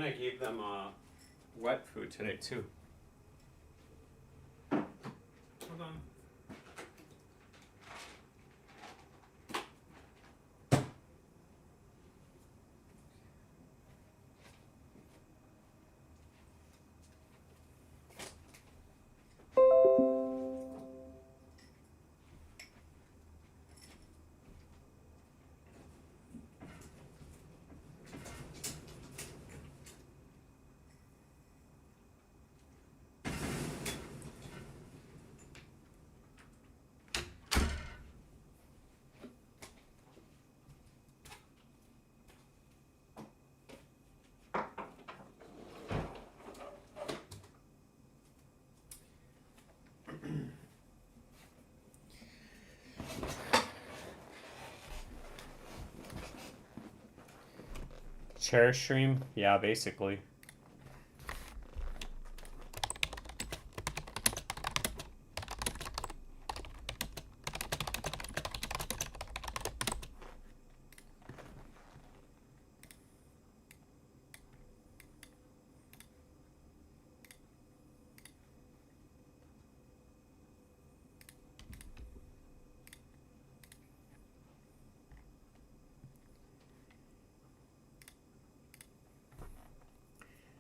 I gave them wet food today too. Hold on. Share stream? Yeah, basically.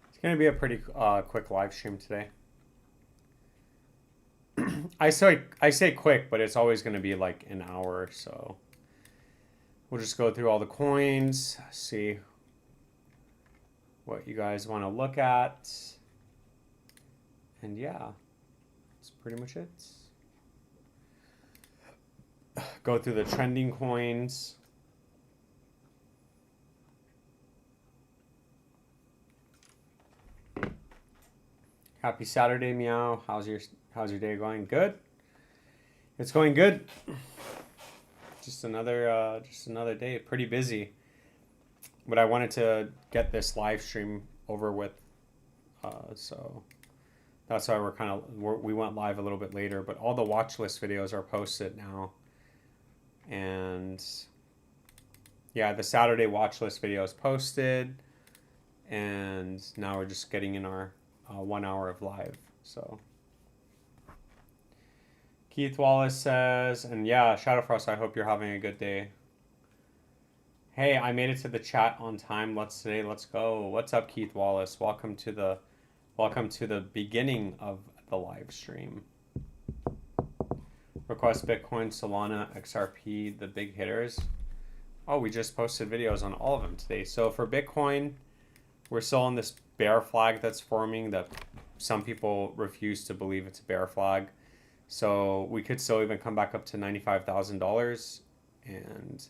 It's going to be a pretty quick live stream today. I say quick, but it's always going to be like an hour, so we'll just go through all the coins, see what you guys want to look at, and yeah, that's pretty much it. Go through the trending coins. Happy Saturday, Meow. How's your day going? Good. It's going good. Just another day. Pretty busy. But I wanted to get this live stream over with, so that's why we went live a little bit later. But all the watch list videos are posted now, and yeah, the Saturday watch list video is posted, and now we're just getting in our 1 hour of live. So Keith Wallace says, and yeah, Shadowfrost, I hope you're having a good day. Hey, I made it to the chat on time. Let's go. What's up, Keith Wallace? Welcome to the beginning of the live stream. Request Bitcoin, Solana, XRP, the big hitters. Oh, we just posted videos on all of them today. So for Bitcoin, we're still on this bear flag that's forming that some people refuse to believe it's a bear flag. So we could still even come back up to $95,000. And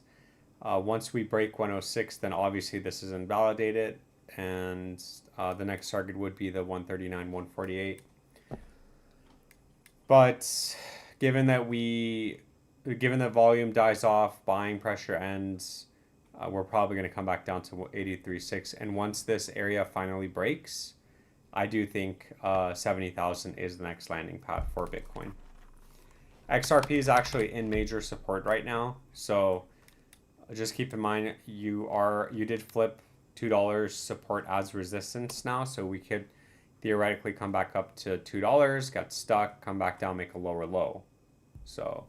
once we break 106, then obviously this is invalidated. And the next target would be the 139, 148. But given that volume dies off, buying pressure ends, we're probably going to come back down to 83.6. And once this area finally breaks, I do think 70,000 is the next landing pad for Bitcoin. XRP is actually in major support right now. So just keep in mind, you did flip $2 support as resistance now. So we could theoretically come back up to $2, get stuck, come back down, make a lower low. So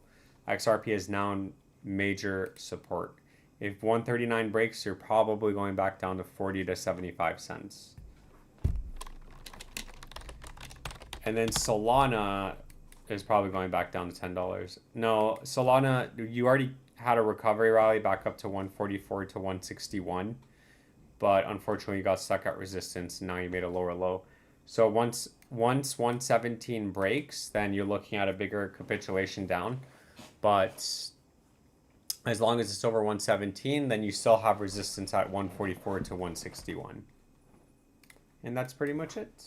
XRP is now in major support. If 139 breaks, you're probably going back down to 40 to 75 cents. And then Solana is probably going back down to $10. No, Solana, you already had a recovery rally back up to 144 to 161. But unfortunately, you got stuck at resistance, and now you made a lower low. So once 117 breaks, then you're looking at a bigger capitulation down. But as long as it's over 117, then you still have resistance at 144 to 161. And that's pretty much it.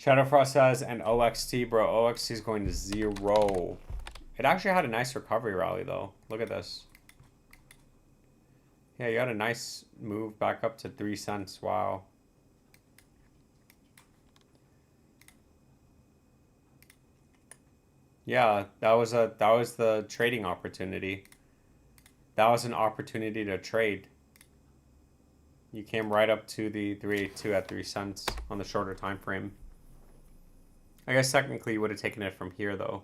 Shadowfrost says, and OXT, bro, OXT is going to 0. It actually had a nice recovery rally, though. Look at this. Yeah, you had a nice move back up to 3 cents. Wow. Yeah, that was the trading opportunity. That was an opportunity to trade. You came right up to the 382 at 3 cents on the shorter time frame. I guess technically you would have taken it from here though.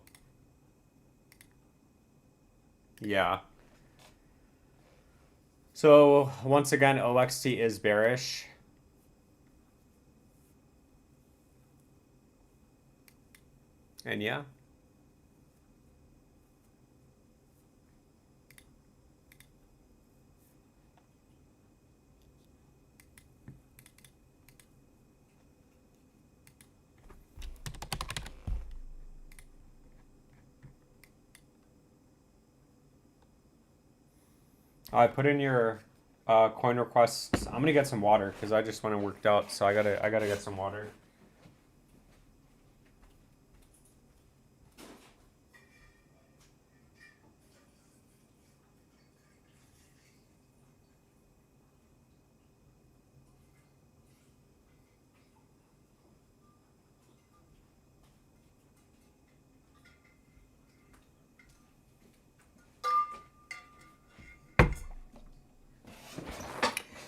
Yeah. So once again, OXT is bearish. And yeah. I put in your coin requests. I'm gonna get some water because I just went and worked out, so I gotta get some water.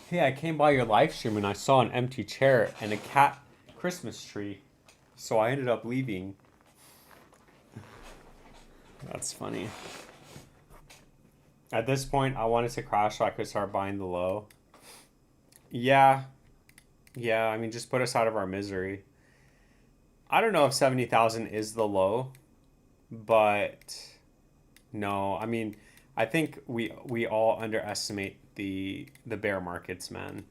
Hey, I came by your live stream and I saw an empty chair and a cat Christmas tree, so I ended up leaving. That's funny. At this point, I wanted to crash so I could start buying the low. Yeah, yeah. I mean, just put us out of our misery. I don't know if 70,000 is the low, but no. I mean, I think we all underestimate the bear markets, man.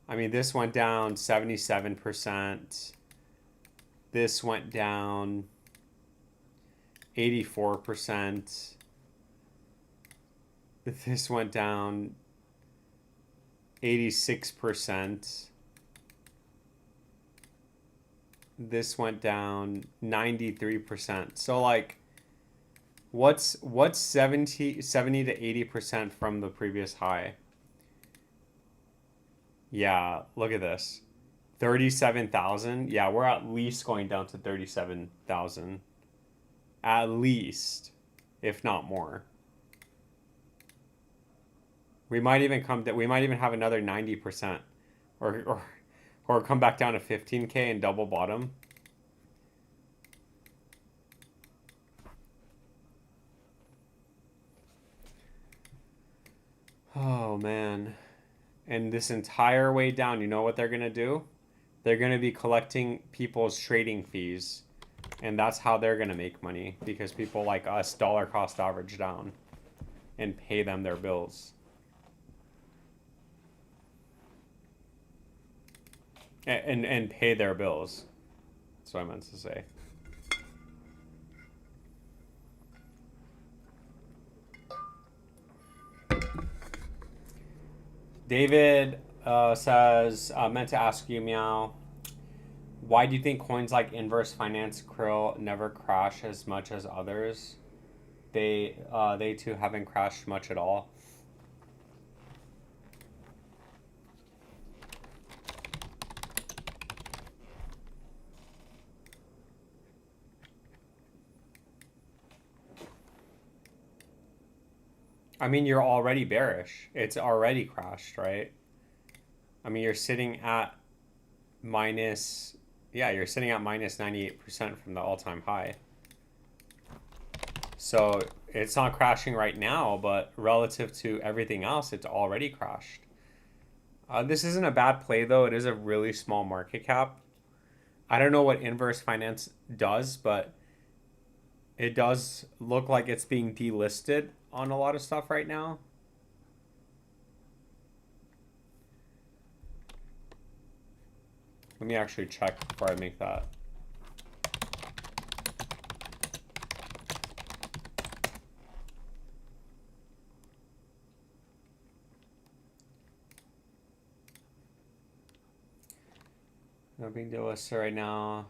I mean, this went down 77%. This went down 84%. This went down 86%. This went down 93%. So like what's 70 to 80% from the previous high? Yeah, look at this. 37,000. Yeah, we're at least going down to 37,000. At least, if not more. We might even we might even have another 90% or come back down to 15K and double bottom. Oh man. And this entire way down, you know what they're going to do? They're going to be collecting people's trading fees. And that's how they're going to make money, because people like us dollar cost average down and pay them their bills. And pay their bills. That's what I meant to say. David says, meant to ask you, Meow, why do you think coins like Inverse Finance, Krill never crash as much as others? They too haven't crashed much at all. I mean, you're already bearish. It's already crashed, right? I mean, you're sitting at minus, yeah, you're sitting at minus 98% from the all-time high. So it's not crashing right now, but relative to everything else, it's already crashed. This isn't a bad play, though. It is a really small market cap. I don't know what Inverse Finance does, but it does look like it's being delisted on a lot of stuff right now. Let me actually check before I make that. No being delisted right now.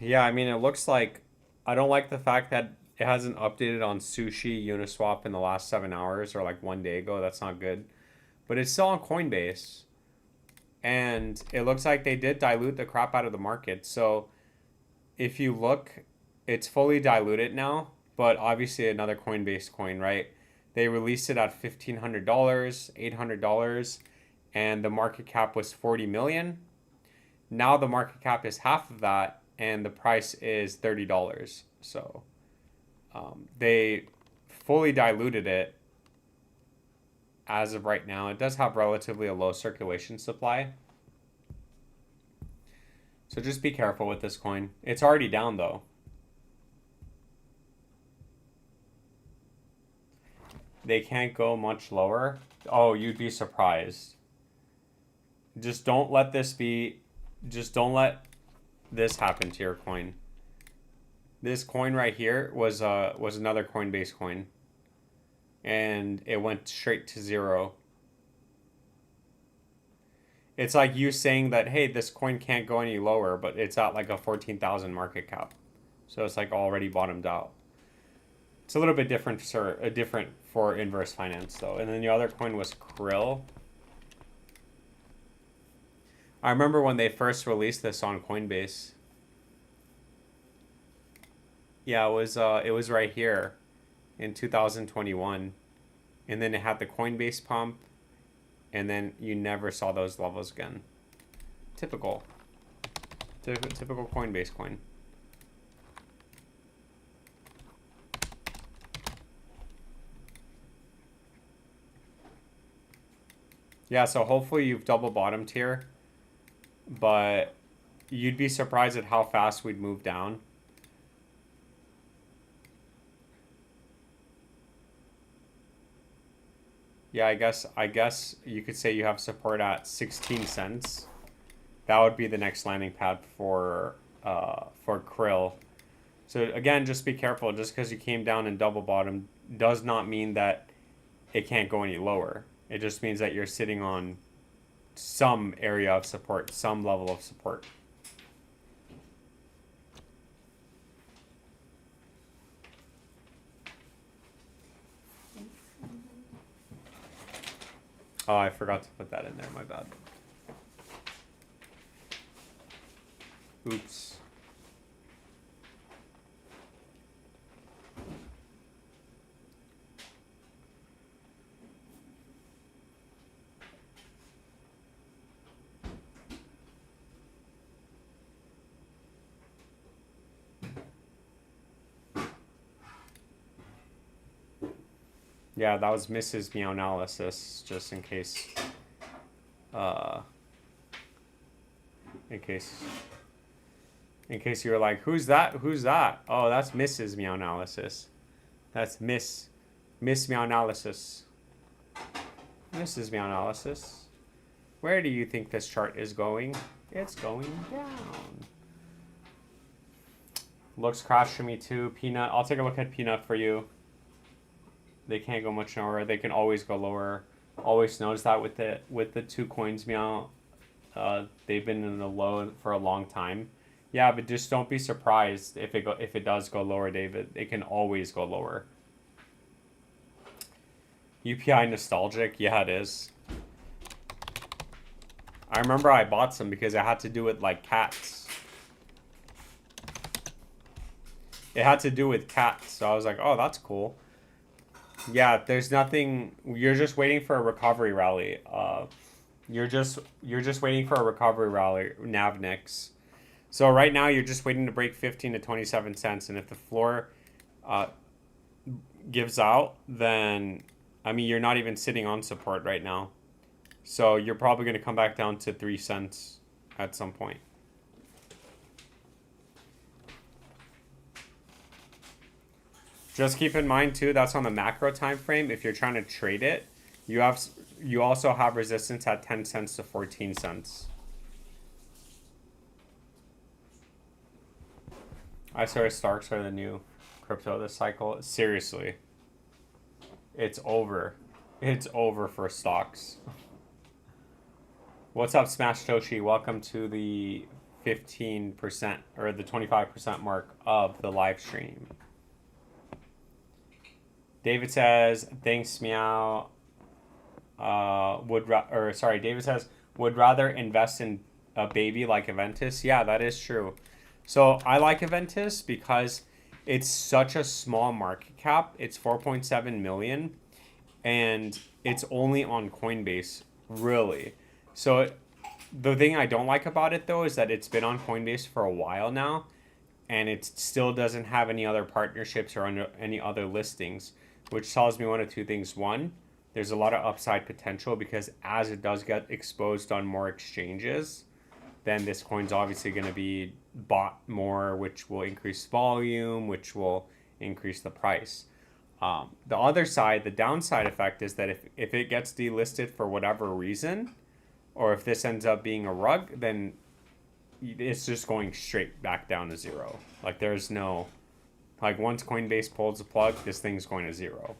Yeah, I mean, it looks like, I don't like the fact that it hasn't updated on Sushi Uniswap in the last 7 hours or like 1 day ago. That's not good. But it's still on Coinbase. and it looks like they did dilute the crap out of the market. So if you look, it's fully diluted now, but obviously another Coinbase coin, right? They released it at $1,500, $800, and the market cap was 40 million. Now the market cap is half of that, and the price is $30. So they fully diluted it as of right now. It does have relatively a low circulation supply. So just be careful with this coin. It's already down though. They can't go much lower. Oh, you'd be surprised. Just don't let this happen to your coin. This coin right here was another Coinbase coin, and it went straight to zero. It's like you saying that, hey, this coin can't go any lower, but it's at like a 14,000 market cap, so it's like already bottomed out. It's a little bit different for inverse finance though. And then the other coin was Krill. I remember when they first released this on Coinbase. Yeah, it was right here in 2021. And then it had the Coinbase pump, and then you never saw those levels again. Typical Coinbase coin. Yeah, so hopefully you've double bottomed here, but you'd be surprised at how fast we'd move down. Yeah, I guess you could say you have support at 16 cents. That would be the next landing pad for Krill. So again, just be careful. Just because you came down and double bottom does not mean that it can't go any lower. It just means that you're sitting on some area of support, some level of support. Oh, I forgot to put that in there. My bad. Oops. Yeah, that was Mrs. Meow Analysis, just in case. In case you were like, who's that? Who's that? Oh, that's Mrs. Meow Analysis. That's Miss Meow Analysis. Mrs. Meow Analysis. Where do you think this chart is going? It's going down. Looks crashed to me too. Peanut. I'll take a look at Peanut for you. They can't go much lower. They can always go lower. Always notice that with the two coins, Meow. They've been in the low for a long time. Yeah, but just don't be surprised if it does go lower, David. It can always go lower. UPI nostalgic? Yeah, it is. I remember I bought some because I had to do it like cats. It had to do with cats, so I was like, oh, that's cool. Yeah, there's nothing. You're just waiting for a recovery rally. You're just waiting for a recovery rally, Navnix. So right now you're just waiting to break 15 to 27 cents, and if the floor gives out, then I mean you're not even sitting on support right now. So you're probably going to come back down to 3 cents at some point. Just keep in mind too, that's on the macro time frame. If you're trying to trade it, you also have resistance at 10 cents to 14 cents. I swear Starks are the new crypto this cycle. Seriously. It's over. It's over for stocks. What's up, Smash Toshi? Welcome to the 15% or the 25% mark of the live stream. David says, thanks, Meow. David says, would rather invest in a baby like Aventus. Yeah, that is true. So I like Aventus because it's such a small market cap. It's 4.7 million and it's only on Coinbase, really. So the thing I don't like about it though is that it's been on Coinbase for a while now and it still doesn't have any other partnerships or any other listings, which tells me one of two things. One, there's a lot of upside potential because as it does get exposed on more exchanges, then this coin's obviously going to be bought more, which will increase volume, which will increase the price. The other side, the downside effect is that if it gets delisted for whatever reason, or if this ends up being a rug, then it's just going straight back down to zero. Like there's no, like once Coinbase pulls the plug, this thing's going to zero.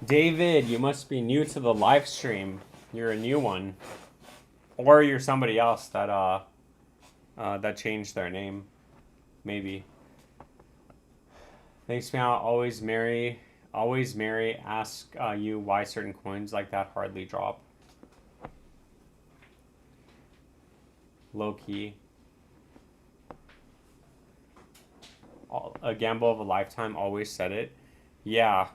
David, you must be new to the live stream. You're a new one, or you're somebody else that changed their name, maybe. Thanks, Meow. Always Mary. Ask you why certain coins like that hardly drop. Low key. A gamble of a lifetime. Always said it. Yeah.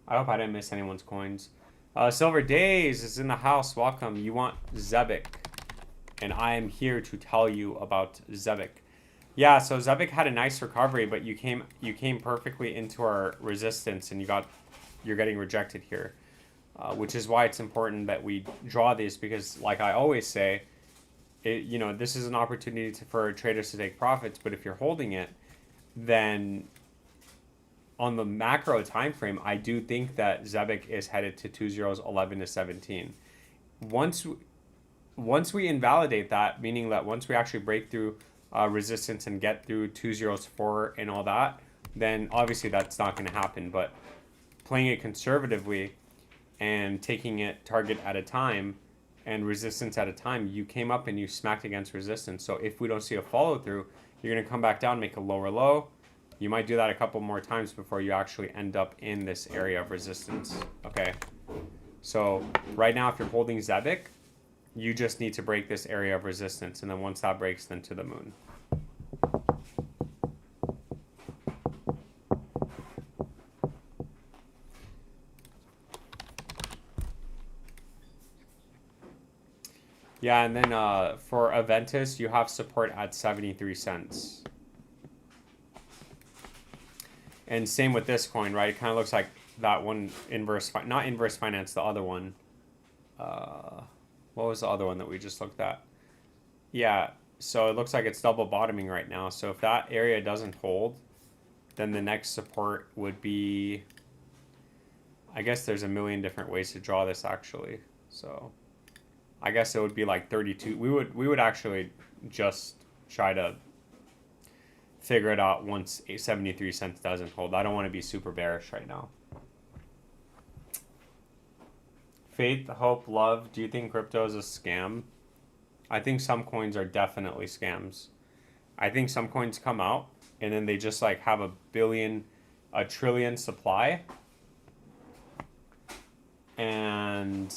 I hope I didn't miss anyone's coins. Silver Days is in the house. Welcome. You want Zebic, and I am here to tell you about Zebic. Yeah, so Zebic had a nice recovery, but you came perfectly into our resistance, and you're getting rejected here, which is why it's important that we draw these because, like I always say, this is an opportunity for traders to take profits. But if you're holding it, then on the macro time frame, I do think that Zebic is headed to 2 zeros 11 to 17. Once we invalidate that, meaning that once we actually break through resistance and get through 2 zeros 4 and all that, then obviously that's not going to happen. But playing it conservatively and taking it target at a time and resistance at a time, you came up and you smacked against resistance. So if we don't see a follow through, you're going to come back down, make a lower low. You might do that a couple more times before you actually end up in this area of resistance. Okay. So right now, if you're holding Zebic, you just need to break this area of resistance. And then once that breaks, then to the moon. Yeah, and then for Aventus, you have support at 73 cents. And same with this coin, right? It kind of looks like that one not inverse finance, the other one. What was the other one that we just looked at? Yeah, so it looks like it's double bottoming right now. So if that area doesn't hold, then the next support would be, I guess there's a million different ways to draw this actually. So I guess it would be like 32. We would actually just try to figure it out once 73 cents doesn't hold. I don't want to be super bearish right now. Faith, hope, love. Do you think crypto is a scam? I think some coins are definitely scams. I think some coins come out and then they just like have a trillion supply. And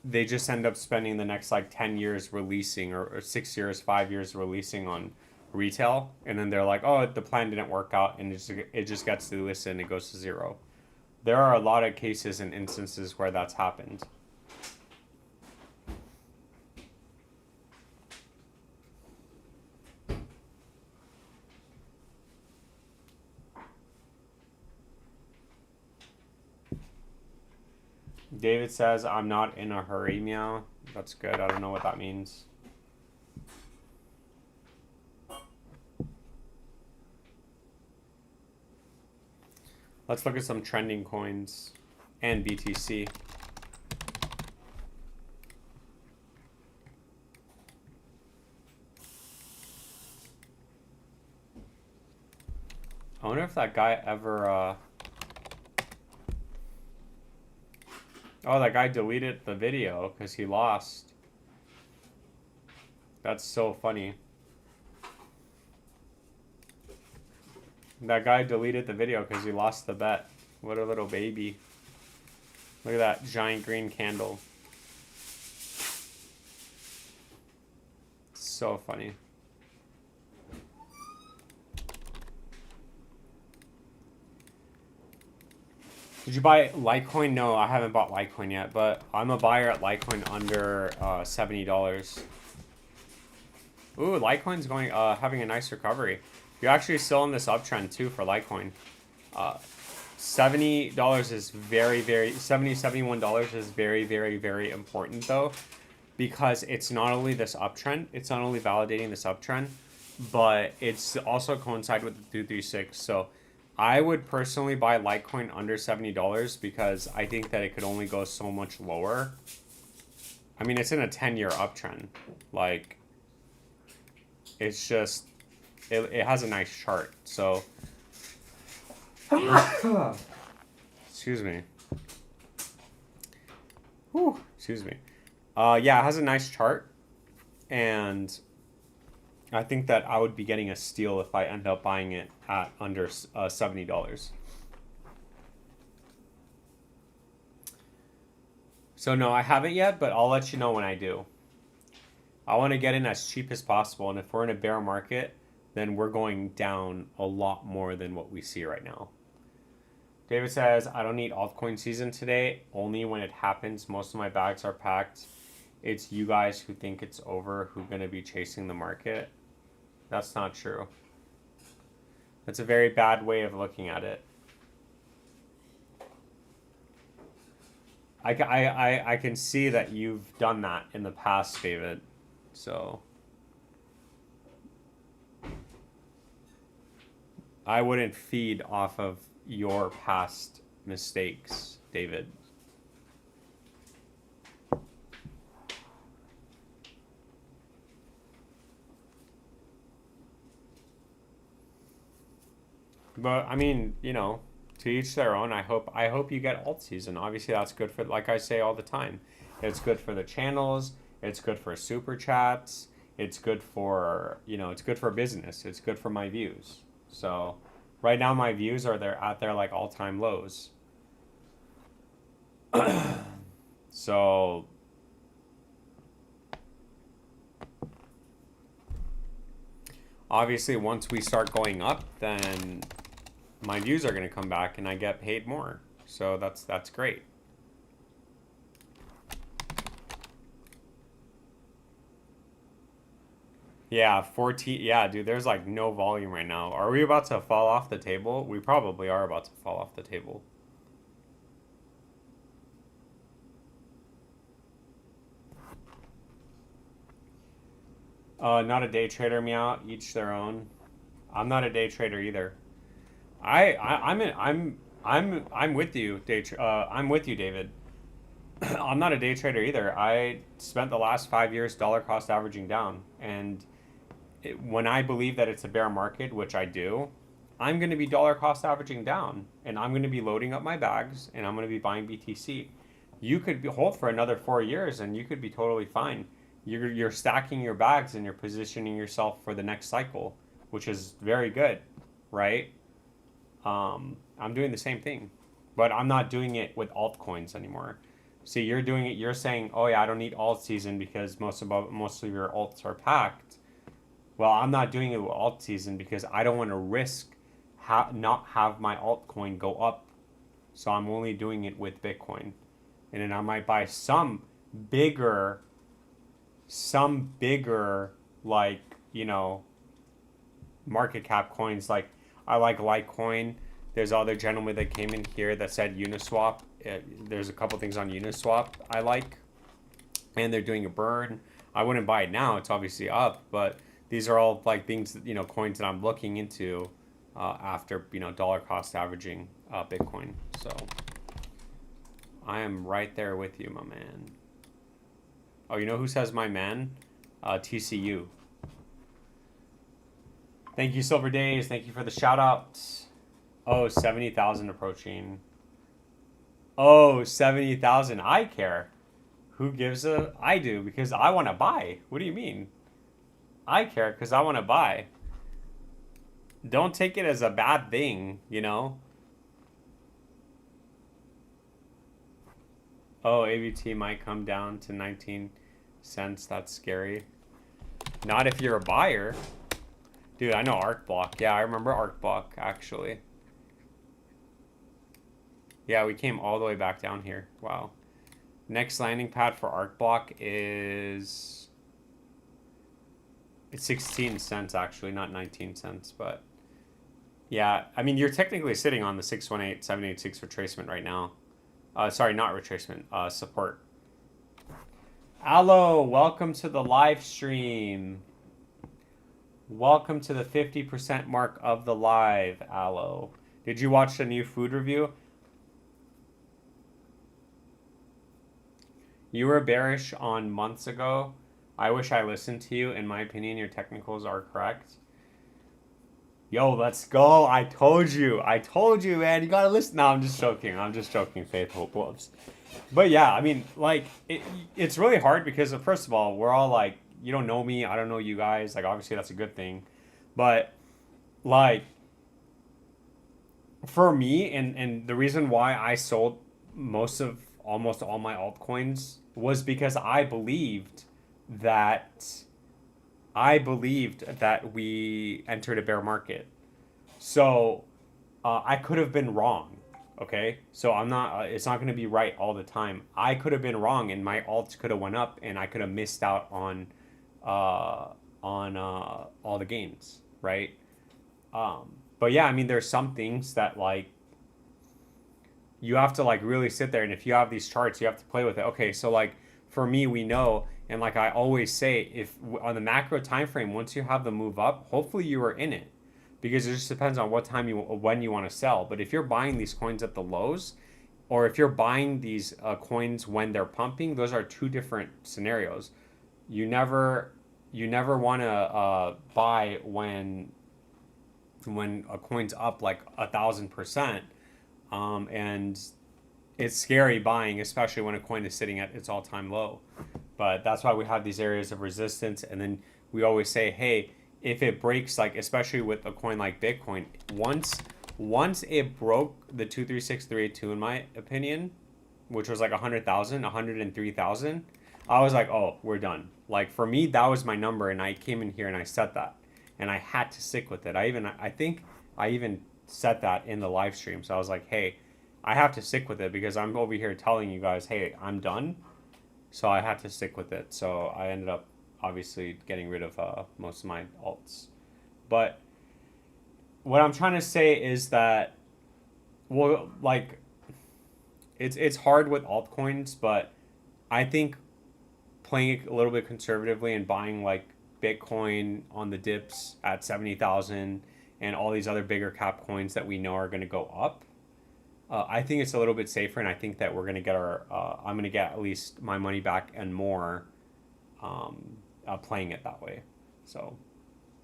they just end up spending the next like 10 years releasing or 6 years, 5 years releasing on retail. And then they're like, oh, the plan didn't work out. And it just gets delisted and it goes to zero. There are a lot of cases and instances where that's happened. David says, I'm not in a hurry, meow. That's good. I don't know what that means. Let's look at some trending coins and BTC. I wonder if that guy ever Oh, that guy deleted the video because he lost. That's so funny. That guy deleted the video because he lost the bet. What a little baby. Look at that giant green candle. So funny. Did you buy Litecoin? No, I haven't bought Litecoin yet, but I'm a buyer at Litecoin under $70. Ooh, Litecoin's going having a nice recovery. You're actually still in this uptrend too for Litecoin. $70 is very, very $71 is very, very, very important though, because it's not only this uptrend, it's not only validating this uptrend, but it's also coincide with the 236. So I would personally buy Litecoin under $70 because I think that it could only go so much lower. I mean, it's in a 10-year uptrend. Like, it's just, it has a nice chart. So, excuse me. Whew, excuse me. Yeah, it has a nice chart. And I think that I would be getting a steal if I end up buying it at under $70. So no, I haven't yet, but I'll let you know when I do. I want to get in as cheap as possible, and if we're in a bear market, then we're going down a lot more than what we see right now. David says, I don't need altcoin season today, only when it happens. Most of my bags are packed. It's you guys who think it's over who are going to be chasing the market. That's not true. That's a very bad way of looking at it. I can see that you've done that in the past, David. So I wouldn't feed off of your past mistakes, David. But I mean, you know, to each their own. I hope you get alt season. Obviously, that's good for, like I say all the time, it's good for the channels. It's good for super chats. It's good for, you know, it's good for business. It's good for my views. So right now my views are there at their like all-time lows. So obviously once we start going up, then my views are going to come back and I get paid more. So that's great. Yeah, 14. Yeah, dude, there's like no volume right now. Are we about to fall off the table? We probably are about to fall off the table. Not a day trader, meow. Each their own. I'm not a day trader either. I'm with you, I'm with you, David. I'm not a day trader either. I spent the last 5 years dollar cost averaging down, and when I believe that it's a bear market, which I do, I'm going to be dollar cost averaging down, and I'm going to be loading up my bags, and I'm going to be buying BTC. You could hold for another 4 years, and you could be totally fine. You're stacking your bags, and you're positioning yourself for the next cycle, which is very good, right? I'm doing the same thing, but I'm not doing it with altcoins anymore. See, you're doing it. You're saying, "Oh yeah, I don't need alt season because most of your alts are packed." Well, I'm not doing it with alt season because I don't want to risk not have my altcoin go up. So I'm only doing it with Bitcoin. And then I might buy some bigger like, you know, market cap coins. Like I like Litecoin. There's other gentlemen that came in here that said Uniswap. There's a couple things on Uniswap I like. And they're doing a burn. I wouldn't buy it now. It's obviously up, but these are all like things, you know, coins that I'm looking into after, you know, dollar cost averaging Bitcoin. So I am right there with you, my man. Oh, you know who says my man? TCU. Thank you, Silver Days. Thank you for the shout out. Oh, 70,000 approaching. Oh, 70,000. I care. Who gives a? I do because I want to buy. What do you mean? I care because I want to buy. Don't take it as a bad thing, you know? Oh, ABT might come down to 19 cents. That's scary. Not if you're a buyer. Dude, I know Arc Block. Yeah, I remember Arc Block, actually. Yeah, we came all the way back down here. Wow. Next landing pad for Arc Block is... It's 16 cents, actually, not 19 cents, but... Yeah, I mean, you're technically sitting on the 618-786 retracement right now. Sorry, not retracement, support. Allo, welcome to the live stream. Welcome to the 50% mark of the live, Allo. Did you watch the new food review? You were bearish on months ago. I wish I listened to you. In my opinion, your technicals are correct. Yo, let's go. I told you, man. You gotta listen. No, I'm just joking, Faith Hope Loves. But yeah, I mean, like, it's really hard because, first of all, we're all like, you don't know me, I don't know you guys. Like, obviously, that's a good thing. But, like, for me, and the reason why I sold almost all my altcoins was because I believed that we entered a bear market. So I could have been wrong. Okay, so I'm not. It's not going to be right all the time. I could have been wrong, and my alts could have went up, and I could have missed out on all the gains, right? But yeah, I mean, there's some things that like you have to like really sit there, and if you have these charts, you have to play with it. Okay, so like for me, we know, and like I always say, if on the macro time frame, once you have the move up, hopefully you are in it, because it just depends on when you want to sell. But if you're buying these coins at the lows, or if you're buying these coins when they're pumping, those are two different scenarios. You never want to buy when a coin's up like 1,000%, and it's scary buying, especially when a coin is sitting at its all-time low. But that's why we have these areas of resistance, and then we always say, hey, if it breaks, like especially with a coin like Bitcoin, once it broke the 236,382, in my opinion, which was like 100,000, 103,000, I was like, oh, we're done. Like for me, that was my number, and I came in here and I set that, and I had to stick with it. I think I even set that in the live stream. So I was like, hey, I have to stick with it because I'm over here telling you guys, hey, I'm done. So I had to stick with it. So I ended up obviously getting rid of most of my alts. But what I'm trying to say is that, well, like it's hard with altcoins, but I think playing it a little bit conservatively and buying like Bitcoin on the dips at 70,000 and all these other bigger cap coins that we know are going to go up, I think it's a little bit safer, and I think that we're going to get I'm going to get at least my money back and more playing it that way. So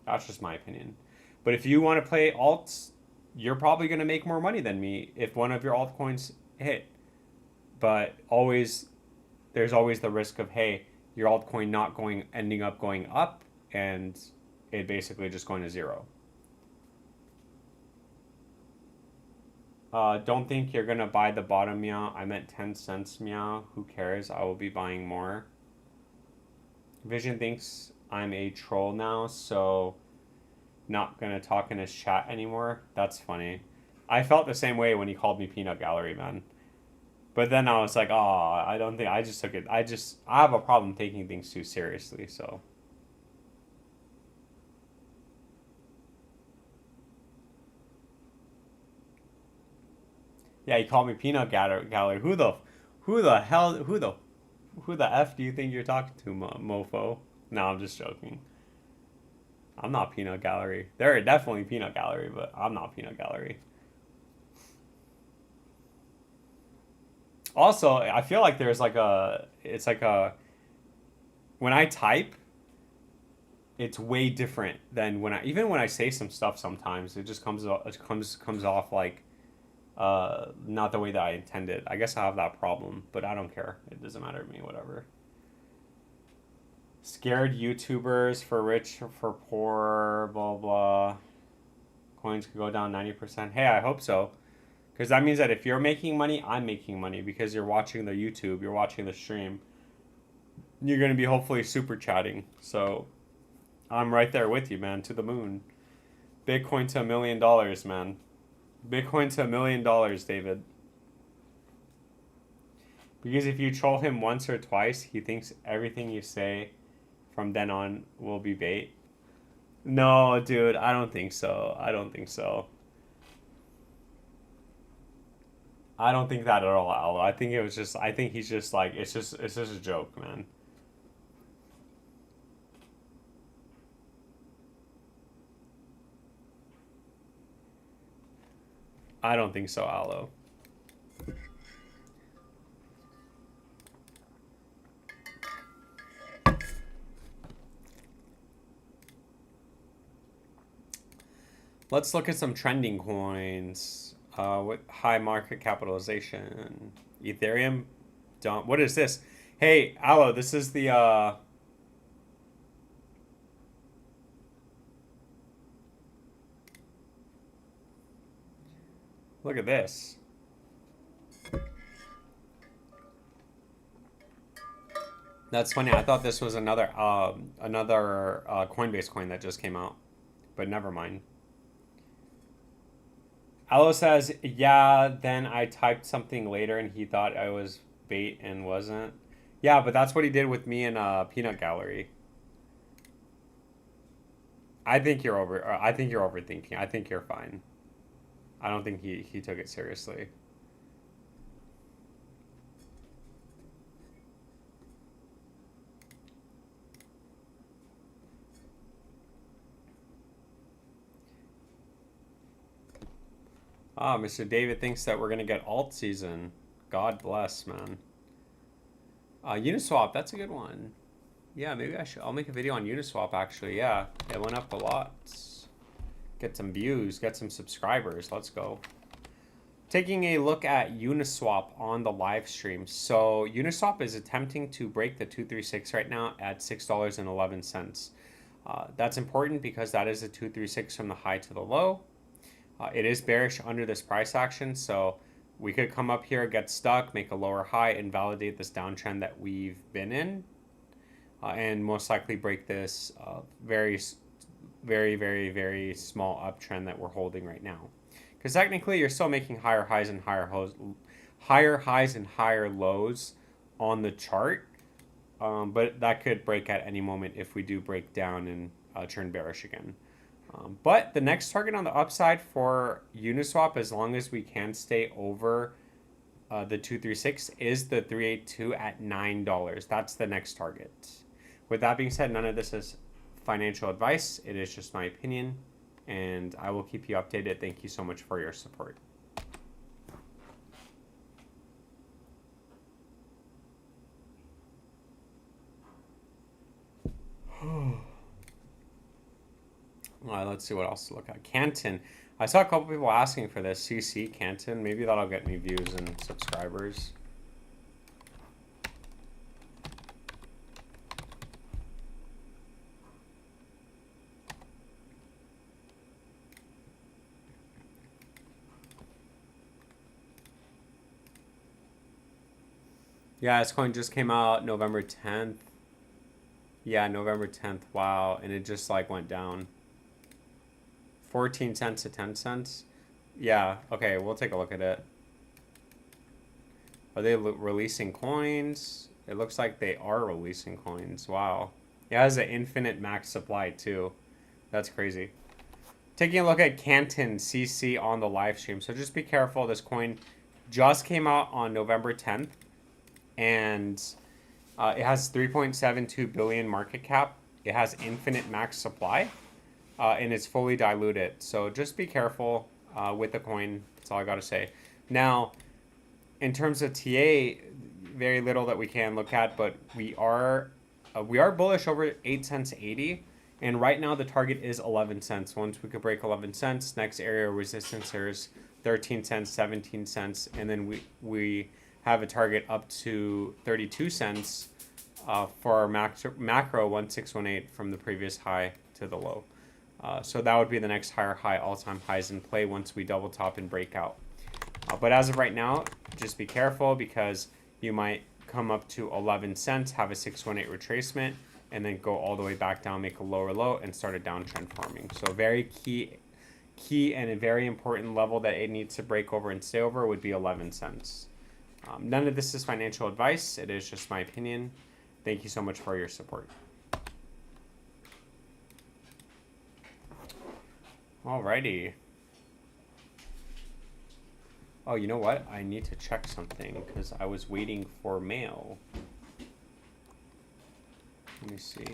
that's just my opinion. But if you want to play alts, you're probably going to make more money than me if one of your altcoins hit. But there's always the risk of, hey, your altcoin ending up going up and it basically just going to zero. Don't think you're gonna buy the bottom, meow. I meant 10 cents, meow. Who cares? I will be buying more. Vision thinks I'm a troll now, so not gonna talk in his chat anymore. That's funny. I felt the same way when he called me Peanut Gallery, man. But then I was like, oh, I don't think I just took it. I have a problem taking things too seriously, so. Yeah, he called me Peanut Gallery. Who the F do you think you're talking to, mofo? No, I'm just joking. I'm not Peanut Gallery. They're definitely Peanut Gallery, but I'm not Peanut Gallery. Also, I feel like when I type, it's way different than when I say some stuff sometimes. It just comes off like not the way that I intended. I guess I have that problem, but I don't care. It doesn't matter to me, whatever. Scared YouTubers for rich for poor, blah blah. Coins could go down 90%. Hey, I hope so. Because that means that if you're making money, I'm making money because you're watching the YouTube, you're watching the stream. You're going to be hopefully super chatting. So I'm right there with you, man, to the moon. Bitcoin to $1 million, man. Bitcoin to $1 million, David. Because if you troll him once or twice, he thinks everything you say from then on will be bait. No, dude, I don't think so. I don't think so. I don't think that at all, Al. I think it was just. I think he's just like it's just a joke, man. I don't think so, Aloe. Let's look at some trending coins with high market capitalization. Ethereum, don't. What is this? Hey, Aloe, this is the. Look at this. That's funny. I thought this was another Coinbase coin that just came out, but never mind. Aloe says, yeah, then I typed something later and he thought I was bait and wasn't. Yeah, but that's what he did with me in Peanut Gallery. I think you're I think you're overthinking. I think you're fine. I don't think he took it seriously. Ah, Mr. David thinks that we're gonna get alt season. God bless, man. Uniswap, that's a good one. Yeah, maybe I'll make a video on Uniswap actually. Yeah, it went up a lot. Get some views, get some subscribers. Let's go. Taking a look at Uniswap on the live stream. So Uniswap is attempting to break the 236 right now at $6.11. That's important because that is the 236 from the high to the low. It is bearish under this price action, so we could come up here, get stuck, make a lower high, and validate this downtrend that we've been in, and most likely break this very, very small uptrend that we're holding right now. Because technically, you're still making higher highs and higher lows on the chart, but that could break at any moment if we do break down and turn bearish again. But the next target on the upside for Uniswap, as long as we can stay over the 236, is the 382 at $9. That's the next target. With that being said, none of this is financial advice. It is just my opinion, and I will keep you updated. Thank you so much for your support. Let's see what else to look at. Canton. I saw a couple people asking for this. CC Canton. Maybe that'll get me views and subscribers. Yeah, this coin just came out November 10th. Yeah, November 10th. Wow. And it just like went down. 14 cents to 10 cents. Yeah, okay, we'll take a look at it. Are they releasing coins? It looks like they are releasing coins. Wow. It has an infinite max supply too. That's crazy. Taking a look at Canton CC on the live stream. So just be careful. This coin just came out on November 10th. And it has 3.72 billion market cap. It has infinite max supply. And it's fully diluted. So just be careful with the coin. That's all I got to say. Now, in terms of TA, very little that we can look at, but we are bullish over 8 cents 80. And right now the target is 11 cents. Once we could break 11 cents, next area of resistance here is 13 cents, 17 cents, and then we have a target up to 32 cents for our macro 1618 from the previous high to the low. So that would be the next higher high, all-time highs in play once we double top and break out. But as of right now, just be careful because you might come up to 11 cents, have a 618 retracement, and then go all the way back down, make a lower low, and start a downtrend forming. So very key and a very important level that it needs to break over and stay over would be 11 cents. None of this is financial advice. It is just my opinion. Thank you so much for your support. Alrighty. Oh, you know what? I need to check something because I was waiting for mail. Let me see.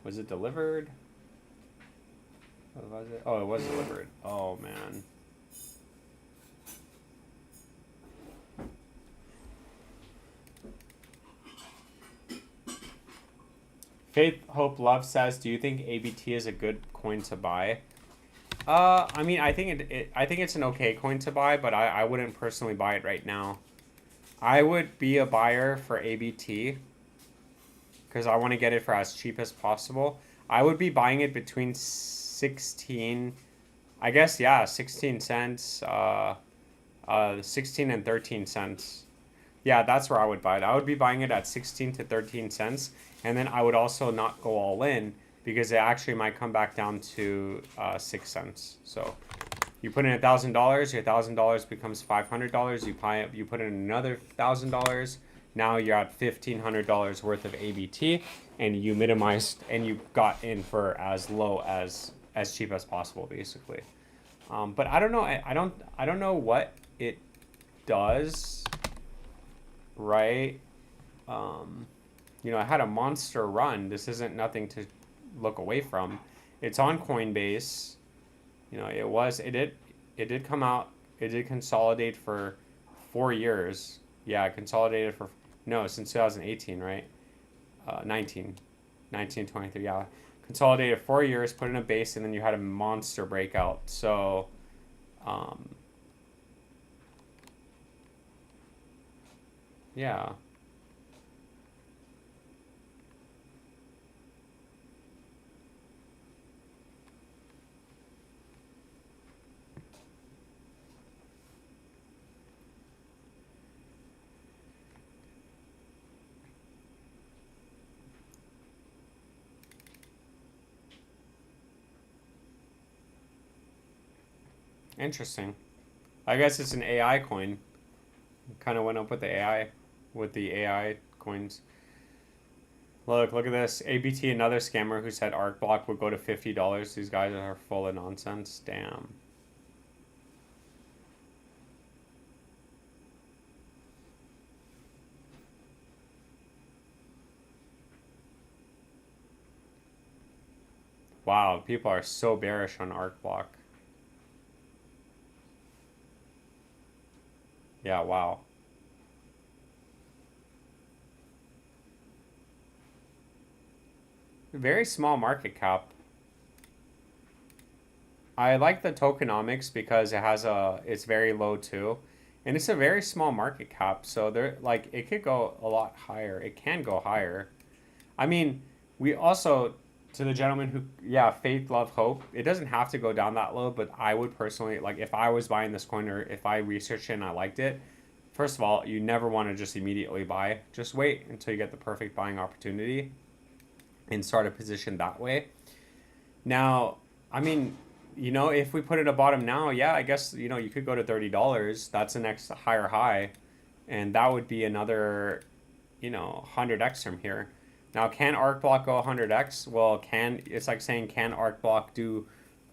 Was it delivered? What was it? Oh, it was delivered. Oh, man. Faith Hope Love says, do you think ABT is a good coin to buy? I mean, I think it's an okay coin to buy, but I wouldn't personally buy it right now. I would be a buyer for ABT because I want to get it for as cheap as possible. I would be buying it between 16, I guess, yeah, 16 cents, 16 and 13 cents. Yeah, that's where I would buy it. I would be buying it at 16 to 13 cents. And then I would also not go all in because it actually might come back down to 6 cents. So you put in $1,000, your $1,000 becomes $500. You put in another $1,000. Now you're at $1,500 worth of ABT, and you minimized and you got in for as low as cheap as possible, basically. But I don't know. I don't know what it does. Right. You know, I had a monster run. This isn't nothing to look away from. It's on Coinbase. You know, it did come out. It did consolidate for 4 years. Yeah, consolidated for, no, since 2018, right? 19, 23, yeah. Consolidated 4 years, put in a base, and then you had a monster breakout. So, yeah. Interesting. I guess it's an AI coin. Kind of went up with the AI coins. Look at this. ABT, another scammer who said ARC block would go to $50. These guys are full of nonsense. Damn. Wow, people are so bearish on ARC block. Yeah, wow. Very small market cap. I like the tokenomics because it's very low too. And it's a very small market cap, so it could go a lot higher. It can go higher. I mean, we also, to the gentleman who, yeah, faith, love, hope, it doesn't have to go down that low, but I would personally, like, if I was buying this coin or if I researched it and I liked it, first of all, you never want to just immediately buy. Just wait until you get the perfect buying opportunity and start a position that way. Now, I mean, you know, if we put it at bottom now, yeah, I guess, you know, you could go to $30. That's the next higher high. And that would be another, you know, 100x from here. Now, can ARC block go 100x? Well, it's like saying, can ARC block become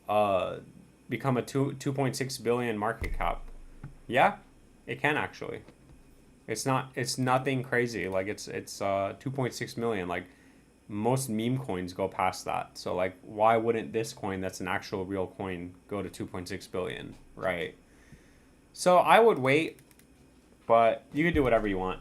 a 2.6 billion market cap? Yeah, it can actually. It's nothing crazy. Like it's 2.6 million. Like most meme coins go past that. So like, why wouldn't this coin that's an actual real coin go to 2.6 billion, right? So I would wait, but you can do whatever you want.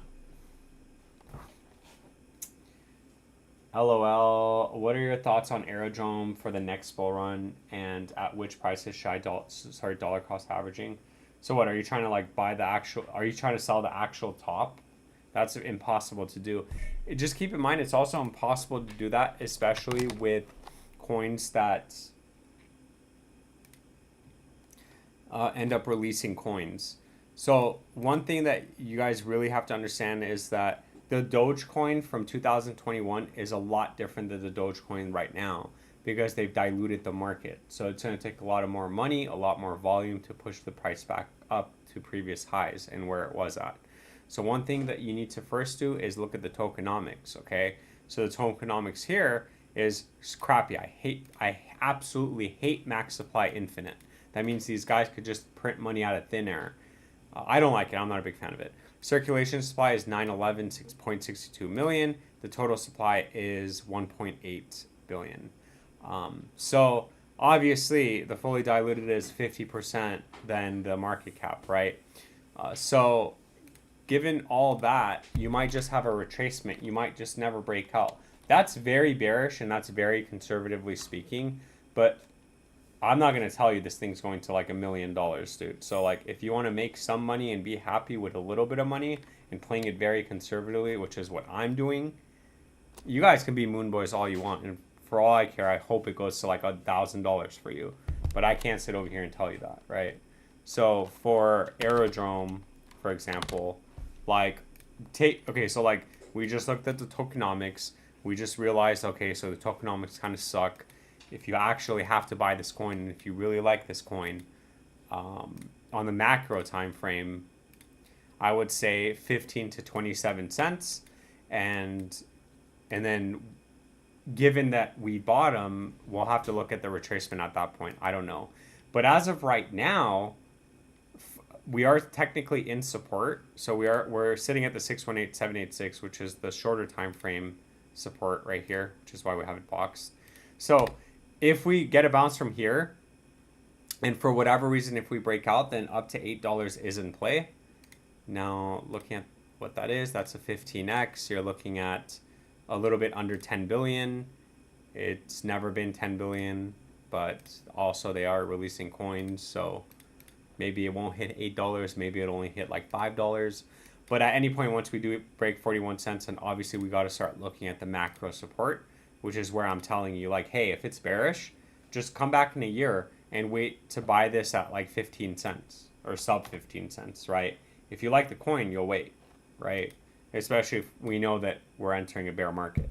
LOL. What are your thoughts on Aerodrome for the next bull run, and at which prices should I dollar cost averaging? So what are you trying to like buy the actual? Are you trying to sell the actual top? That's impossible to do. Just keep in mind, it's also impossible to do that, especially with coins that end up releasing coins. So one thing that you guys really have to understand is that the Dogecoin from 2021 is a lot different than the Dogecoin right now because they've diluted the market. So it's going to take a lot of more money, a lot more volume to push the price back up to previous highs and where it was at. So one thing that you need to first do is look at the tokenomics, okay? So the tokenomics here is crappy. I absolutely hate max supply infinite. That means these guys could just print money out of thin air. I don't like it. I'm not a big fan of it. Circulation supply is 911, 6.62 million. The total supply is 1.8 billion. So obviously, the fully diluted is 50% than the market cap, right? So given all that, you might just have a retracement. You might just never break out. That's very bearish and that's very conservatively speaking. But I'm not going to tell you this thing's going to like $1 million, dude. So like if you want to make some money and be happy with a little bit of money and playing it very conservatively, which is what I'm doing, you guys can be moon boys all you want. And for all I care, I hope it goes to like $1,000 for you. But I can't sit over here and tell you that, right? So for Aerodrome, for example, like so like we just looked at the tokenomics. We just realized, okay, so the tokenomics kind of suck. If you actually have to buy this coin, and if you really like this coin, on the macro time frame, I would say 15 to 27 cents, and then given that we bought them, we'll have to look at the retracement at that point. I don't know, but as of right now, we are technically in support. So we're sitting at the 618786, which is the shorter time frame support right here, which is why we have it boxed. So if we get a bounce from here, and for whatever reason, if we break out, then up to $8 is in play. Now, looking at what that is, that's a 15x. You're looking at a little bit under 10 billion. It's never been 10 billion, but also they are releasing coins, so maybe it won't hit $8. Maybe it'll only hit like $5. But at any point, once we do break 41 cents, and obviously we got to start looking at the macro support, which is where I'm telling you, like, hey, if it's bearish, just come back in a year and wait to buy this at like 15 cents or sub 15 cents, right? If you like the coin, you'll wait, right? Especially if we know that we're entering a bear market.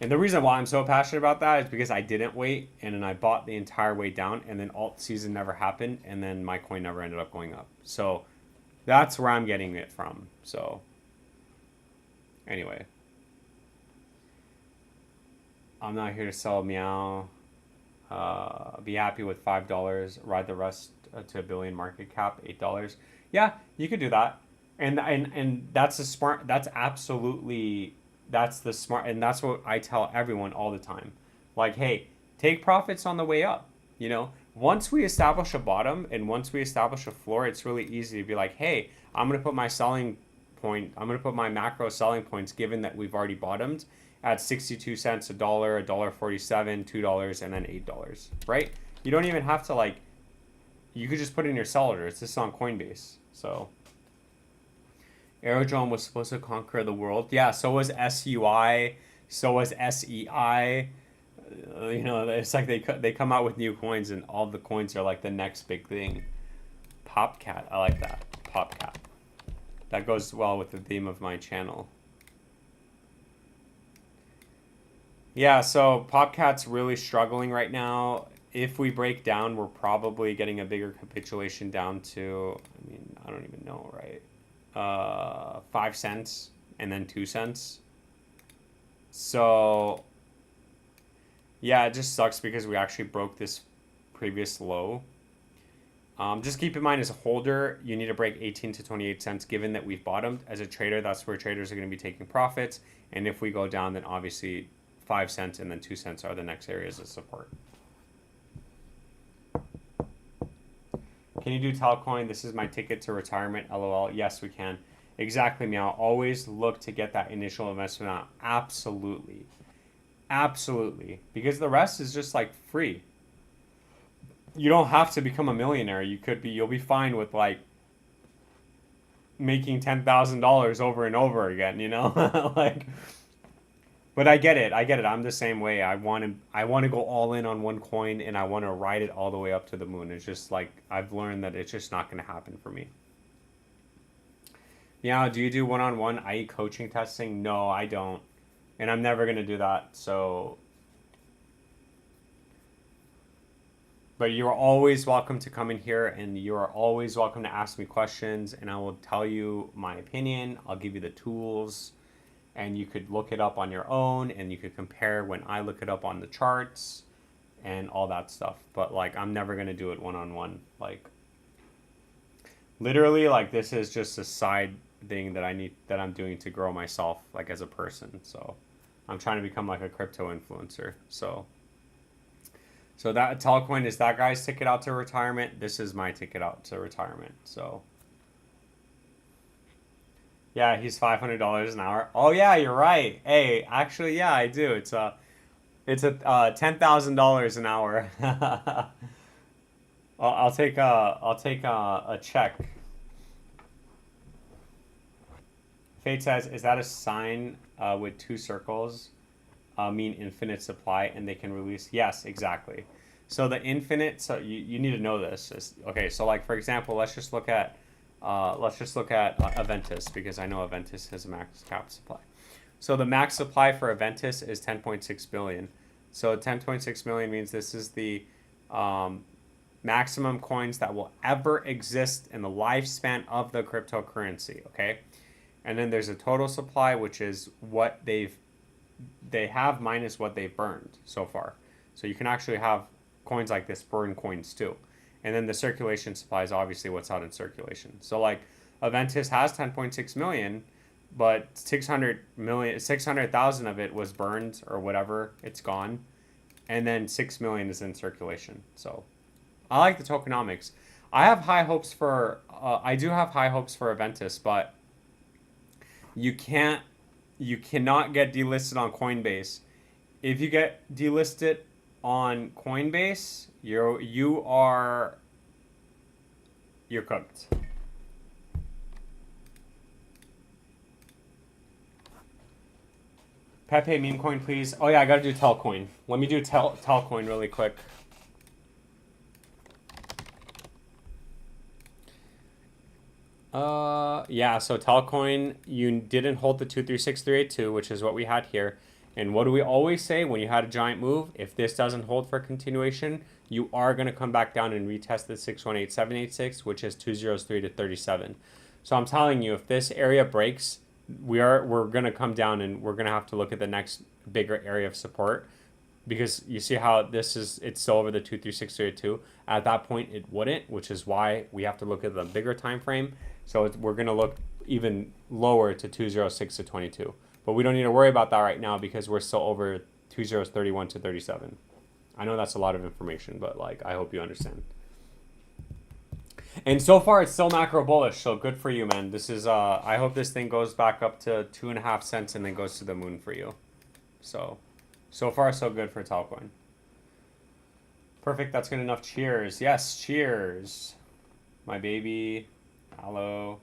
And the reason why I'm so passionate about that is because I didn't wait, and then I bought the entire way down, and then alt season never happened, and then my coin never ended up going up. So that's where I'm getting it from. So anyway. I'm not here to sell meow. Be happy with $5. Ride the rest to $1 billion market cap, $8. Yeah, you could do that, and that's the smart. That's absolutely the smart, and that's what I tell everyone all the time. Like, hey, take profits on the way up. You know, once we establish a bottom and once we establish a floor, it's really easy to be like, hey, I'm gonna put my selling point. I'm gonna put my macro selling points, given that we've already bottomed at 62 cents, $1, $1.47, $2, and then $8, right? You don't even have to like, you could just put in your sell order. It's just on Coinbase. So Aerodrome was supposed to conquer the world. Yeah, so was SUI, so was SEI. You know, it's like they come out with new coins and all the coins are like the next big thing. Popcat, I like that. Popcat. That goes well with the theme of my channel. Yeah, so Popcat's really struggling right now. If we break down, we're probably getting a bigger capitulation down to, I mean, I don't even know, right? 5 cents and then 2 cents. So, yeah, it just sucks because we actually broke this previous low. Just keep in mind, as a holder, you need to break 18 to 28 cents, given that we've bottomed. As a trader, that's where traders are going to be taking profits. And if we go down, then obviously 5 cents and then 2 cents are the next areas of support. Can you do Talcoin? This is my ticket to retirement, LOL. Yes, we can. Exactly, Meow. Always look to get that initial investment out. Absolutely. Absolutely. Because the rest is just like free. You don't have to become a millionaire. You'll be fine with like making $10,000 over and over again, you know? Like, but I get it. I get it. I'm the same way. I want to go all in on one coin and I want to ride it all the way up to the moon. It's just like I've learned that it's just not going to happen for me. Yeah, do you do one-on-one IE coaching testing? No, I don't. And I'm never going to do that. So, but you're always welcome to come in here and you are always welcome to ask me questions and I will tell you my opinion. I'll give you the tools and you could look it up on your own and you could compare when I look it up on the charts and all that stuff. But like I'm never going to do it one-on-one. Like literally like this is just a side thing that I'm doing to grow myself like as a person. So I'm trying to become like a crypto influencer. So that Altcoin is that guy's ticket out to retirement. This is my ticket out to retirement. So yeah, he's $500 an hour. Oh yeah, you're right. Hey, actually, yeah, I do. It's a $10,000 an hour. I'll take a check. Fate says, is that a sign with two circles mean infinite supply and they can release? Yes, exactly. So the infinite, so you need to know this. Okay, so like for example, let's just look at Aventus because I know Aventus has a max cap supply. So the max supply for Aventus is 10.6 billion. So 10.6 million means this is the maximum coins that will ever exist in the lifespan of the cryptocurrency. Okay. And then there's a total supply, which is what they have minus what they've burned so far. So you can actually have coins like this burn coins too. And then the circulation supply is obviously what's out in circulation. So like Aventus has 10.6 million, but 600,000 of it was burned or whatever, it's gone. And then 6 million is in circulation. So I like the tokenomics. I do have high hopes for Aventus, but you cannot get delisted on Coinbase. If you get delisted on Coinbase, you're cooked. Pepe meme coin, please. Oh yeah, I gotta do Telcoin. Let me do Telcoin really quick. Yeah, so Telcoin, you didn't hold the 236382, which is what we had here. And what do we always say when you had a giant move? If this doesn't hold for continuation, you are going to come back down and retest the 618786, which is 203 to 37. So I'm telling you, if this area breaks, we're going to come down and we're going to have to look at the next bigger area of support, because you see how it's still over the 23632. At that point, it wouldn't, which is why we have to look at the bigger time frame. So we're going to look even lower to 206 to 22. But we don't need to worry about that right now because we're still over 2031 to 37. I know that's a lot of information, but like I hope you understand. And so far it's still macro bullish, so good for you, man. This is I hope this thing goes back up to 2.5 cents and then goes to the moon for you. So far so good for Altcoin. Perfect, that's good enough. Cheers. Yes, cheers. My baby. Hello.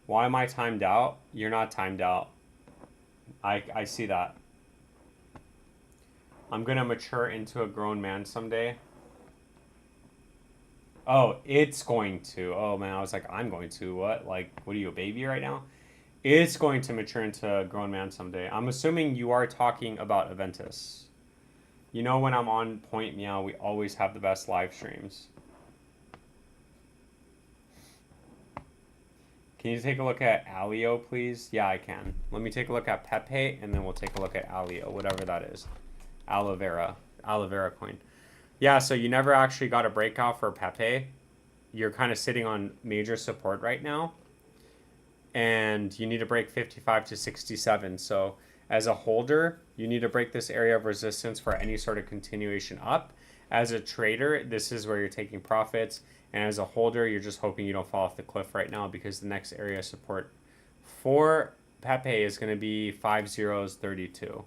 Why am I timed out? You're not timed out. I see that. I'm gonna mature into a grown man someday. Oh, it's going to. Oh man, I was like, I'm going to. What? Like, what are you, a baby right now? It's going to mature into a grown man someday. I'm assuming you are talking about Aventus. You know, when I'm on Point Meow, we always have the best live streams. Can you take a look at Alio, please? Yeah, I can. Let me take a look at Pepe, and then we'll take a look at Alio, whatever that is. Aloe Vera coin. Yeah, so you never actually got a breakout for Pepe. You're kind of sitting on major support right now. And you need to break 55 to 67. So as a holder, you need to break this area of resistance for any sort of continuation up. As a trader, this is where you're taking profits. And as a holder, you're just hoping you don't fall off the cliff right now because the next area of support For Pepe is going to be 5 zeros 32,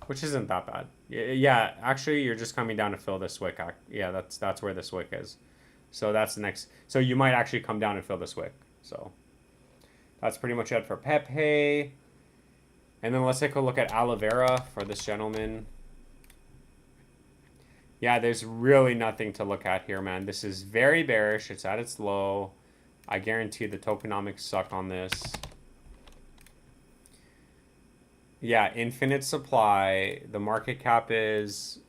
which isn't that bad. Yeah, actually, you're just coming down to fill this wick. Yeah, that's where this wick is. So that's the next. So you might actually come down and fill this wick. So that's pretty much it for Pepe. And then let's take a look at aloe vera for this gentleman. Yeah, there's really nothing to look at here, man. This is very bearish. It's at its low. I guarantee the tokenomics suck on this. Yeah, infinite supply. The market cap is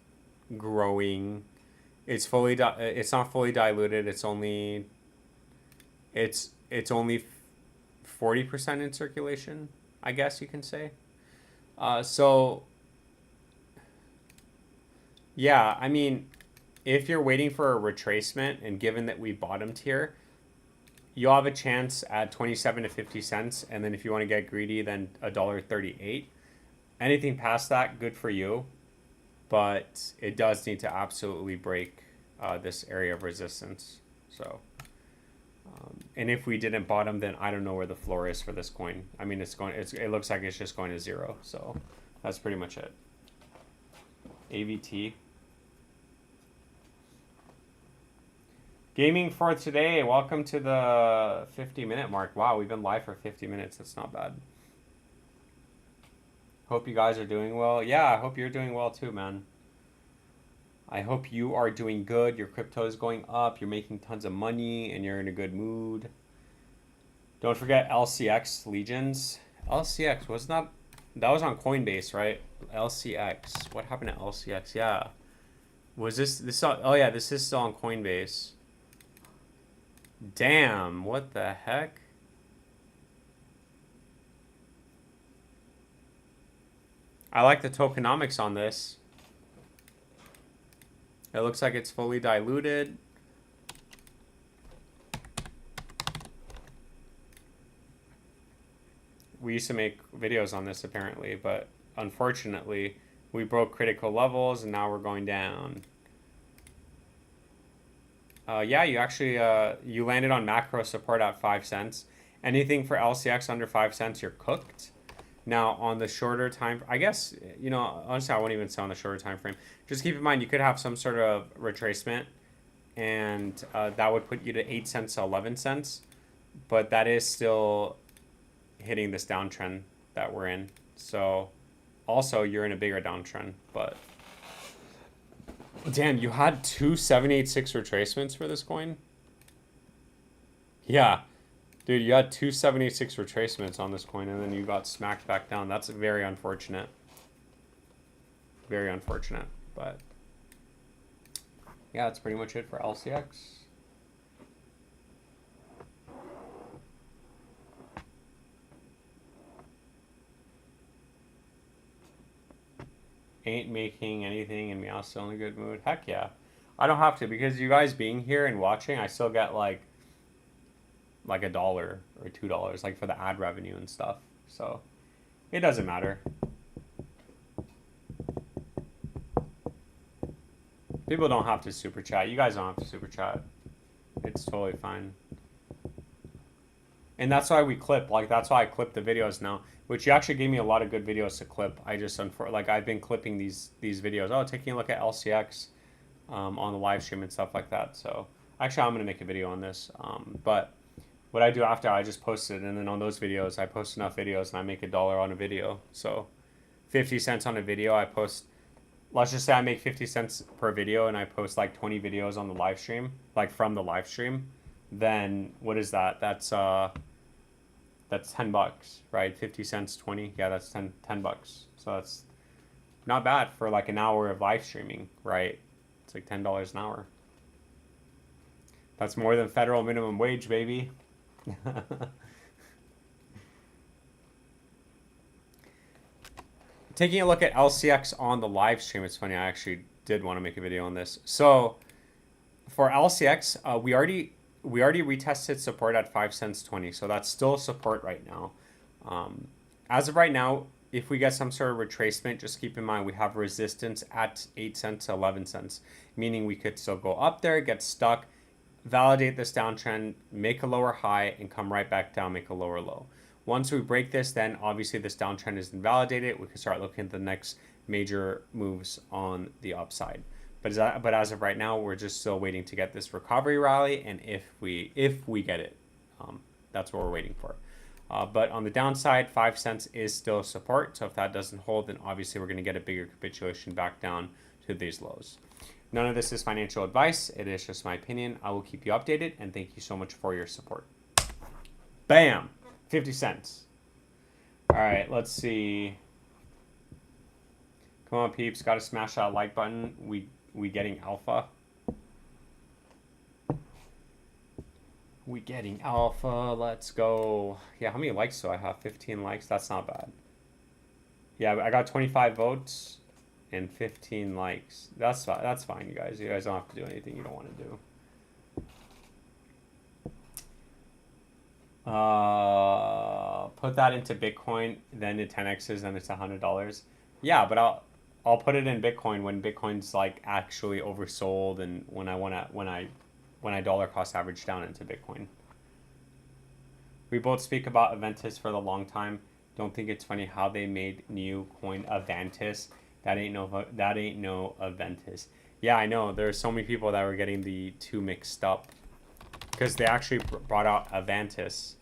growing. It's fully it's not fully diluted. It's only 40% in circulation, I guess you can say. So yeah, I mean, if you're waiting for a retracement, and given that we bottomed here, you'll have a chance at 27 to 50 cents, and then if you want to get greedy, then $1.38. Anything past that, good for you, but it does need to absolutely break this area of resistance. So, and if we didn't bottom, then I don't know where the floor is for this coin. I mean, it looks like it's just going to zero. So that's pretty much it. AVT. Gaming for today. Welcome to the 50-minute mark. Wow, we've been live for 50 minutes. That's not bad. Hope you guys are doing well. Yeah, I hope you're doing well too, man. I hope you are doing good. Your crypto is going up. You're making tons of money and you're in a good mood. Don't forget LCX Legions. LCX was not... That was on Coinbase, right? LCX. What happened to LCX? Yeah. Was this... Oh, yeah, this is still on Coinbase. Damn, what the heck? I like the tokenomics on this. It looks like it's fully diluted. We used to make videos on this apparently, but unfortunately we broke critical levels and now we're going down. Yeah, you actually you landed on macro support at 5 cents. Anything for LCX under 5 cents, you're cooked. Now on the shorter time, I guess, you know, honestly, I won't even say on the shorter time frame. Just keep in mind, you could have some sort of retracement, and that would put you to 8 cents to 11 cents. But that is still hitting this downtrend that we're in. So also you're in a bigger downtrend, but damn, you had 2 786 retracements for this coin? Yeah. Dude, you had 2 786 retracements on this coin, and then you got smacked back down. That's very unfortunate. Very unfortunate. But yeah, that's pretty much it for LCX. Ain't making anything and Meow's still in a good mood. Heck yeah. I don't have to, because you guys being here and watching, I still get like $1 or $2, like for the ad revenue and stuff. So it doesn't matter. People don't have to super chat. You guys don't have to super chat. It's totally fine. And that's why we clip. Like, that's why I clip the videos now, which you actually gave me a lot of good videos to clip. I just, like, I've been clipping these videos. Oh, taking a look at LCX on the live stream and stuff like that. So actually, I'm going to make a video on this. But what I do after, I just post it. And then on those videos, I post enough videos and I make $1 on a video. So 50 cents on a video, I post, let's just say I make 50 cents per video and I post like 20 videos on the live stream, like from the live stream. Then what is that? That's $10, right? 50 cents, 20. Yeah, that's 10 bucks. So that's not bad for like an hour of live streaming, right? It's like $10 an hour. That's more than federal minimum wage, baby. Taking a look at LCX on the live stream, it's funny, I actually did want to make a video on this. So for LCX, we already retested support at 5 cents 20, so that's still support right now. As of right now, if we get some sort of retracement, just keep in mind we have resistance at 8 cents to 11 cents, meaning we could still go up there, get stuck, validate this downtrend, make a lower high, and come right back down, make a lower low. Once we break this, then obviously this downtrend is invalidated. We can start looking at the next major moves on the upside. But as of right now, we're just still waiting to get this recovery rally, and if we get it, that's what we're waiting for. But on the downside, 5 cents is still support. So if that doesn't hold, then obviously we're going to get a bigger capitulation back down to these lows. None of this is financial advice. It is just my opinion. I will keep you updated, and thank you so much for your support. Bam! 50 cents. All right, let's see. Come on, peeps. Got to smash that like button. We getting alpha. We getting alpha. Let's go. Yeah, how many likes do I have? 15 likes. That's not bad. Yeah, I got 25 votes and 15 likes. That's fine, you guys. You guys don't have to do anything you don't want to do. Put that into Bitcoin, then to 10x's, then it's $100. Yeah, but I'll put it in Bitcoin when Bitcoin's like actually oversold, and when I dollar cost average down into Bitcoin. We both speak about Aventus for the long time. Don't think it's funny how they made new coin Aventus. That ain't no Aventus. Yeah, I know. There's so many people that were getting the two mixed up because they actually brought out Aventus.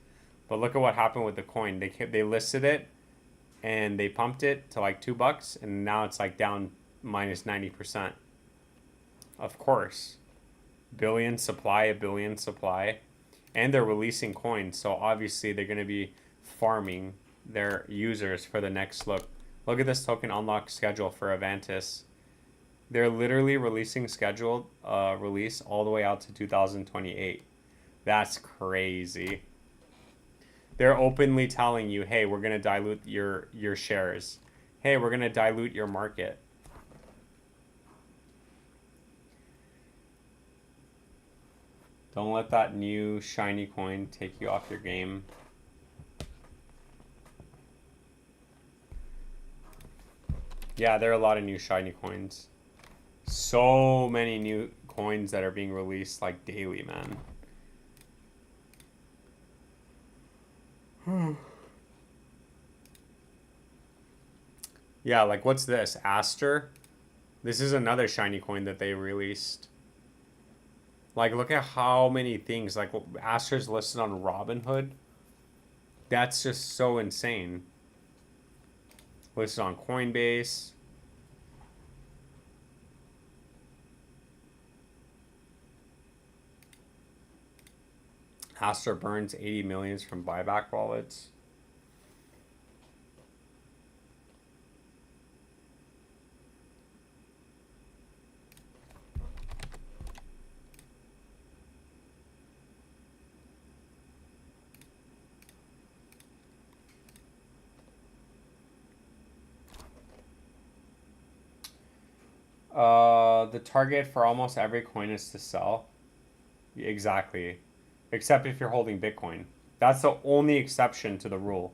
But look at what happened with the coin. They listed it and they pumped it to like $2, and now it's like down minus 90%. Of course. A billion supply. And they're releasing coins, so obviously they're going to be farming their users for the next look. Look at this token unlock schedule for Aventus. They're literally releasing scheduled release all the way out to 2028. That's crazy. They're openly telling you, hey, we're going to dilute your shares. Hey, we're going to dilute your market. Don't let that new shiny coin take you off your game. Yeah, there are a lot of new shiny coins. So many new coins that are being released like daily, man. Yeah, like what's this? Aster? This is another shiny coin that they released. Like, look at how many things. Like, Aster's listed on Robinhood. That's just so insane. Listed on Coinbase. Aster burns 80 millions from buyback wallets. The target for almost every coin is to sell. Exactly. Except if you're holding Bitcoin. That's the only exception to the rule.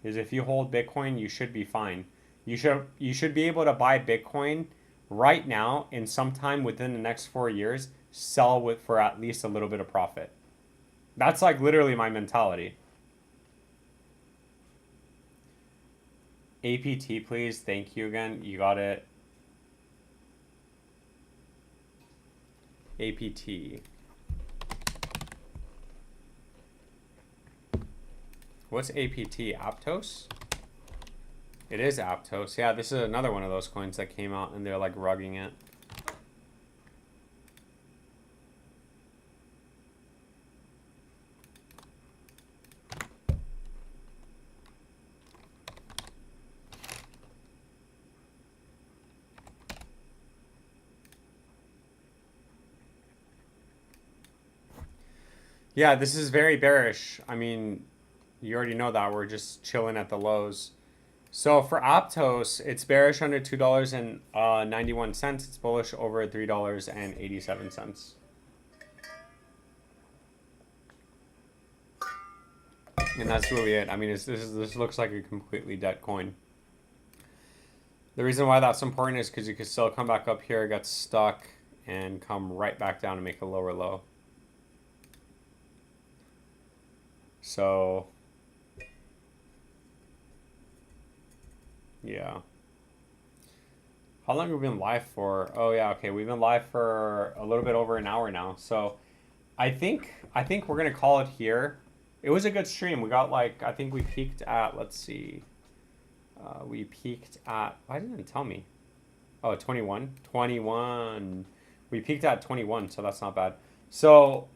Is if you hold Bitcoin, you should be fine. You should be able to buy Bitcoin right now, and sometime within the next 4 years, sell for at least a little bit of profit. That's like literally my mentality. APT, please. Thank you again. You got it. APT. What's APT? Aptos? It is Aptos. Yeah, this is another one of those coins that came out and they're like rugging it. Yeah, this is very bearish. I mean, you already know that. We're just chilling at the lows. So for Aptos, it's bearish under $2.91. It's bullish over $3.87. And that's really it. I mean, this looks like a completely dead coin. The reason why that's important is because you could still come back up here, get stuck, and come right back down and make a lower low. So Yeah. How long have we been live for? Oh yeah, okay. We've been live for a little bit over an hour now. So I think we're gonna call it here. It was a good stream. We got like I think we peaked at, let's see. We peaked at, why didn't it tell me? Oh, 21. 21. We peaked at 21, so that's not bad. So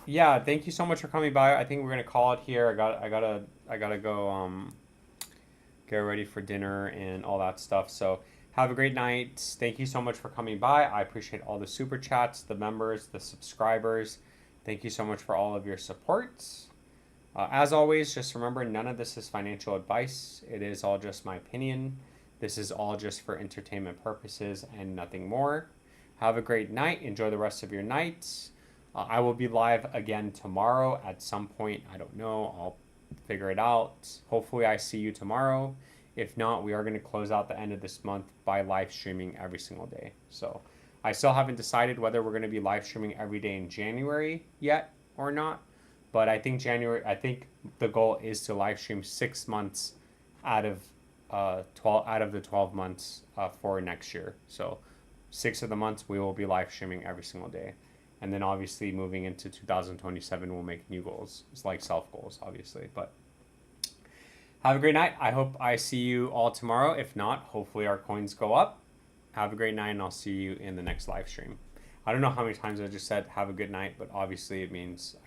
yeah, thank you so much for coming by. I think we're gonna call it here. I gotta go get ready for dinner and all that stuff. So have a great night. Thank you so much for coming by. I appreciate all the super chats, the members, the subscribers. Thank you so much for all of your support. As always, just remember none of this is financial advice. It is all just my opinion. This is all just for entertainment purposes and nothing more. Have a great night. Enjoy the rest of your nights. I will be live again tomorrow at some point. I don't know. I'll figure it out. Hopefully, I see you tomorrow. If not, we are going to close out the end of this month by live streaming every single day. So I still haven't decided whether we're going to be live streaming every day in January yet or not. But I think the goal is to live stream 6 months out of 12 out of the 12 months for next year. So 6 of the months we will be live streaming every single day. And then obviously moving into 2027 we'll make new goals. It's like self goals obviously, but have a great night. I hope I see you all tomorrow. If not, hopefully our coins go up. Have a great night and I'll see you in the next live stream. I don't know how many times I just said have a good night, but obviously it means